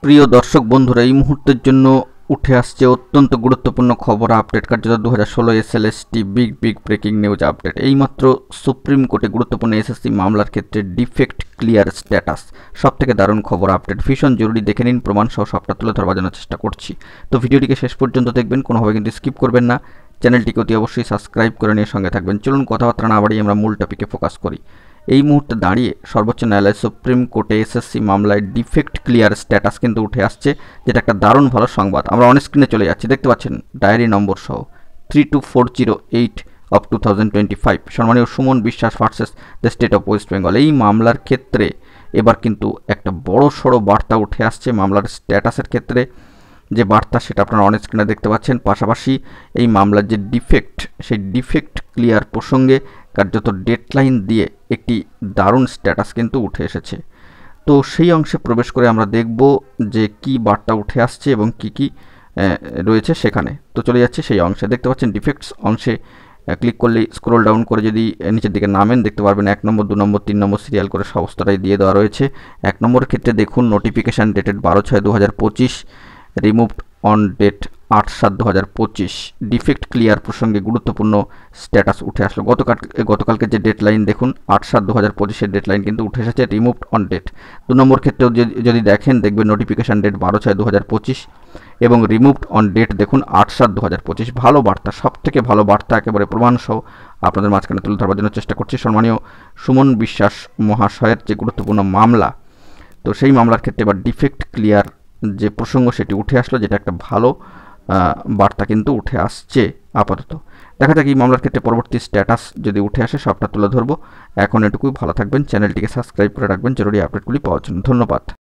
প্রিয় দর্শক বন্ধুরা, এই মুহূর্তের জন্য উঠে আসছে অত্যন্ত গুরুত্বপূর্ণ খবর আপডেট। কার্যত 2016 SLST big breaking news update. এইমাত্র সুপ্রিম কোর্টে গুরুত্বপূর্ণ এসএসসি মামলার ক্ষেত্রে ডিফেক্ট ক্লিয়ার স্ট্যাটাস। সব থেকে দারুণ খবর আপডেট, ভীষণ জরুরি, দেখে নিন। প্রমাণ সহ সবটা তুলে ধরবার জন্য চেষ্টা করছি, তো ভিডিওটিকে শেষ পর্যন্ত দেখবেন, কোনোভাবে কিন্তু স্কিপ করবেন না। চ্যানেলটিকে অতি অবশ্যই সাবস্ক্রাইব করে নিয়ে সঙ্গে থাকবেন। চলুন কথাবার্তা না বাড়িয়ে আমরা মূল টপিকে ফোকাস করি। এই মুহূর্তে দাঁড়িয়ে সর্বোচ্চ ন্যায়ালয় সুপ্রিম কোর্টে এসএসসি মামলায় ডিফেক্ট ক্লিয়ার স্ট্যাটাস কিন্তু উঠে আসছে, যেটা একটা দারুণ ভালো সংবাদ। আমরা অন স্ক্রিনে চলে যাচ্ছি, দেখতে পাচ্ছেন ডায়েরি নম্বর সহ 32408 অফ 2025, সম্মানীয় সুমন বিশ্বাস versus the state of West Bengal. এই মামলার ক্ষেত্রে এবার কিন্তু একটা বড় সড়ো বার্তা উঠে আসছে মামলার স্ট্যাটাসের ক্ষেত্রে। যে বার্তা সেটা আপনারা অন স্ক্রিনে দেখতে পাচ্ছেন। পাশাপাশি এই মামলার যে ডিফেক্ট, সেই ডিফেক্ট ক্লিয়ার প্রসঙ্গে কার্যত ডেডলাইন দিয়ে একটি দারুণ স্ট্যাটাস কিন্তু উঠে এসেছে। তো সেই অংশে প্রবেশ করে আমরা দেখব যে কি বার্তা উঠে আসছে এবং কি রয়েছে সেখানে। তো চলে যাচ্ছে সেই অংশে, দেখতে পাচ্ছেন ডিফেক্টস অংশে ক্লিক করলেই স্ক্রোল ডাউন করে যদি নিচের দিকে নামেন, দেখতে পারবেন 1 নম্বর 2 নম্বর 3 নম্বর সিরিয়াল করে সমস্তটাই দিয়ে দেওয়া রয়েছে। 1 নম্বরের ক্ষেত্রে দেখুন notification dated 12/6/2025, removed on date 8/7/2025। Defect clear প্রসঙ্গে গুরুত্বপূর্ণ স্ট্যাটাস উঠে আসলো। গতকালকে যে ডেডলাইন দেখুন 8/7/2025 ডেডলাইন কিন্তু উঠে এসেছে, রিমুভড অন ডেট। 2 নম্বর ক্ষেত্রেও যদি দেখেন, দেখবেন নোটিফিকেশান ডেট 12/6/2025 এবং রিমুভড অন ডেট দেখুন 8/7/2025। ভালো বার্তা, সব থেকে ভালো বার্তা, একেবারে প্রমাণসহ আপনাদের মাঝখানে তুলে ধরবার জন্য চেষ্টা করছি। সম্মানীয় সুমন বিশ্বাস মহাশয়ের যে গুরুত্বপূর্ণ মামলা, তো সেই মামলার ক্ষেত্রে এবার ডিফেক্ট ক্লিয়ার যে প্রসঙ্গ সেটি উঠে আসলো, যেটা একটা ভালো বার্তা কিন্তু উঠে আসছে আপাতত। দেখা যাক এই মামলার ক্ষেত্রে পরবর্তী স্ট্যাটাস যদি উঠে আসে, সবটা তুলে ধরবো। এখন এটুকুই, ভালো থাকবেন, চ্যানেলটিকে সাবস্ক্রাইব করে রাখবেন জরুরি আপডেটগুলি পাওয়ার জন্য। ধন্যবাদ।